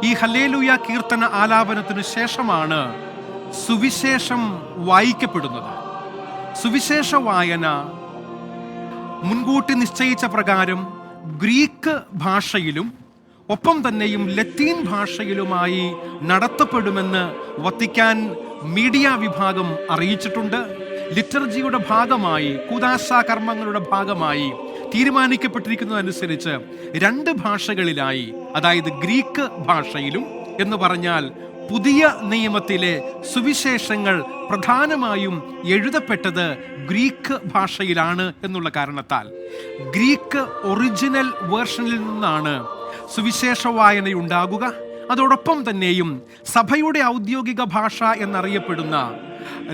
ഈ ഹല്ലേലൂയ കീർത്തന ആലാപനത്തിനു ശേഷമാണ് സുവിശേഷം വായിക്കപ്പെടുന്നത്. സുവിശേഷ വായന മുൻകൂട്ടി നിശ്ചയിച്ച പ്രകാരം ഗ്രീക്ക് ഭാഷയിലും ഒപ്പം തന്നെയും ലത്തീൻ ഭാഷയിലുമായി നടത്തപ്പെടുമെന്ന് വത്തിക്കാൻ മീഡിയ വിഭാഗം അറിയിച്ചിട്ടുണ്ട്. ലിറ്റർജിയുടെ ഭാഗമായി, കൂദാശ കർമ്മങ്ങളുടെ ഭാഗമായി തീരുമാനിക്കപ്പെട്ടിരിക്കുന്നതനുസരിച്ച് 2 ഭാഷകളിലായി, അതായത് ഗ്രീക്ക് ഭാഷയിലും എന്ന് പറഞ്ഞാൽ പുതിയ നിയമത്തിലെ സുവിശേഷങ്ങൾ പ്രധാനമായും എഴുതപ്പെട്ടത് ഗ്രീക്ക് ഭാഷയിലാണ് എന്നുള്ള കാരണത്താൽ ഗ്രീക്ക് ഒറിജിനൽ വേർഷനിൽ നിന്നാണ് സുവിശേഷ വായനയുണ്ടാകുക. അതോടൊപ്പം തന്നെയും സഭയുടെ ഔദ്യോഗിക ഭാഷ എന്നറിയപ്പെടുന്ന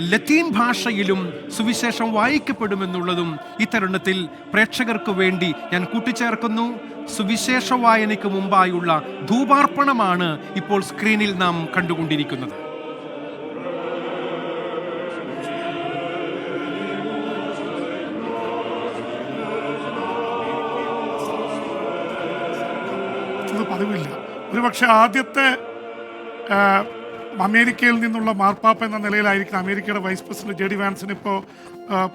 ലത്തീൻ ഭാഷയിലും സുവിശേഷം വായിക്കപ്പെടുമെന്നുള്ളതും ഈ തരുണത്തിൽ പ്രേക്ഷകർക്ക് വേണ്ടി ഞാൻ കൂട്ടിച്ചേർക്കുന്നു. സുവിശേഷ വായനയ്ക്ക് മുമ്പായുള്ള ധൂപാർപ്പണമാണ് ഇപ്പോൾ സ്ക്രീനിൽ നാം കണ്ടുകൊണ്ടിരിക്കുന്നത്. പതിവില്ല. ഒരുപക്ഷെ ആദ്യത്തെ അമേരിക്കയിൽ നിന്നുള്ള മാർപ്പാപ്പ എന്ന നിലയിലായിരിക്കും അമേരിക്കയുടെ വൈസ് പ്രസിഡന്റ് JD വാൻസിന് ഇപ്പോൾ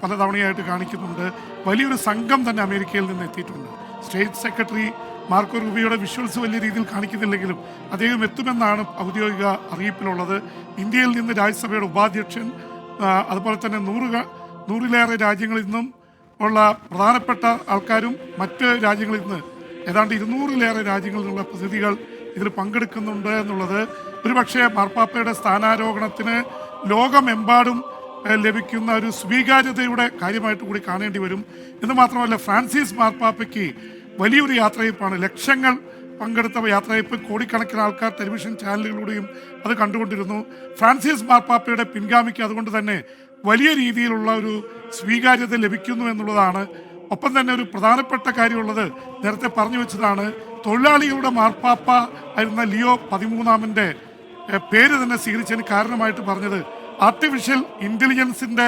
പലതവണയായിട്ട് കാണിക്കുന്നുണ്ട്. വലിയൊരു സംഘം തന്നെ അമേരിക്കയിൽ നിന്ന് എത്തിയിട്ടുണ്ട്. സ്റ്റേറ്റ് സെക്രട്ടറി മാർക്കോ റൂബിയോയുടെ വിഷ്വൽസ് വലിയ രീതിയിൽ കാണിക്കുന്നില്ലെങ്കിലും അദ്ദേഹം എത്തുമെന്നാണ് ഔദ്യോഗിക അറിയിപ്പിലുള്ളത്. ഇന്ത്യയിൽ നിന്ന് രാജ്യസഭയുടെ ഉപാധ്യക്ഷൻ, അതുപോലെ തന്നെ 100-ലേറെ രാജ്യങ്ങളിൽ നിന്നും ഉള്ള പ്രധാനപ്പെട്ട ആൾക്കാരും മറ്റ് രാജ്യങ്ങളിൽ നിന്ന് ഏതാണ്ട് 200-ലേറെ രാജ്യങ്ങളിൽ നിന്നുള്ള പ്രതിനിധികൾ ഇതിൽ പങ്കെടുക്കുന്നുണ്ട് എന്നുള്ളത് ഒരുപക്ഷെ മാർപ്പാപ്പയുടെ സ്ഥാനാരോഹണത്തിന് ലോകമെമ്പാടും ലഭിക്കുന്ന ഒരു സ്വീകാര്യതയുടെ കാര്യമായിട്ട് കൂടി കാണേണ്ടി വരും. എന്ന് മാത്രമല്ല, ഫ്രാൻസിസ് മാർപ്പാപ്പയ്ക്ക് വലിയൊരു യാത്രയപ്പാണ്. ലക്ഷങ്ങൾ പങ്കെടുത്ത യാത്രയപ്പ്, കോടിക്കണക്കിന് ആൾക്കാർ ടെലിവിഷൻ ചാനലുകളിലൂടെയും അത് കണ്ടുകൊണ്ടിരുന്നു. ഫ്രാൻസിസ് മാർപ്പാപ്പയുടെ പിൻഗാമിക്ക് അതുകൊണ്ട് തന്നെ വലിയ രീതിയിലുള്ള ഒരു സ്വീകാര്യത ലഭിക്കുന്നു എന്നുള്ളതാണ്. ഒപ്പം തന്നെ ഒരു പ്രധാനപ്പെട്ട കാര്യമുള്ളത് നേരത്തെ പറഞ്ഞു വെച്ചതാണ്. തൊഴിലാളികളുടെ മാർപ്പാപ്പ ആയിരുന്ന ലിയോ 13-ന്റെ പേര് തന്നെ സ്വീകരിച്ചതിന് കാരണമായിട്ട് പറഞ്ഞത് ആർട്ടിഫിഷ്യൽ ഇൻ്റലിജൻസിൻ്റെ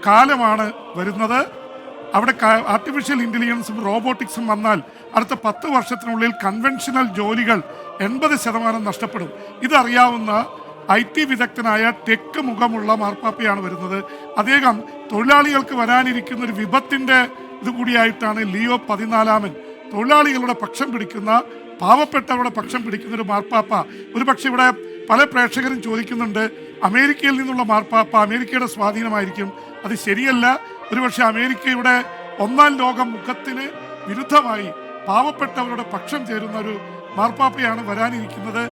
കാലമാണ് വരുന്നത്. അവിടെ ആർട്ടിഫിഷ്യൽ ഇൻ്റലിജൻസും റോബോട്ടിക്സും വന്നാൽ അടുത്ത 10 വർഷത്തിനുള്ളിൽ കൺവെൻഷണൽ ജോലികൾ 80% നഷ്ടപ്പെടും. ഇതറിയാവുന്ന IT വിദഗ്ധനായ ടെക് മുഖമുള്ള മാർപ്പാപ്പയാണ് വരുന്നത്. അദ്ദേഹം തൊഴിലാളികൾക്ക് വരാനിരിക്കുന്ന ഒരു വിപത്തിൻ്റെ ഇതുകൂടിയായിട്ടാണ് ലിയോ 14 തൊഴിലാളികളുടെ പക്ഷം പിടിക്കുന്ന, പാവപ്പെട്ടവരുടെ പക്ഷം പിടിക്കുന്ന ഒരു മാർപ്പാപ്പ. ഒരുപക്ഷെ ഇവിടെ പല പ്രേക്ഷകരും ചോദിക്കുന്നുണ്ട്, അമേരിക്കയിൽ നിന്നുള്ള മാർപ്പാപ്പ അമേരിക്കയുടെ സ്വാധീനമായിരിക്കും. അത് ശരിയല്ല. ഒരുപക്ഷെ അമേരിക്കയുടെ 1-ാം ലോക മുഖത്തിന് വിരുദ്ധമായി പാവപ്പെട്ടവരുടെ പക്ഷം ചേരുന്ന ഒരു മാർപ്പാപ്പയാണ് വരാനിരിക്കുന്നത്.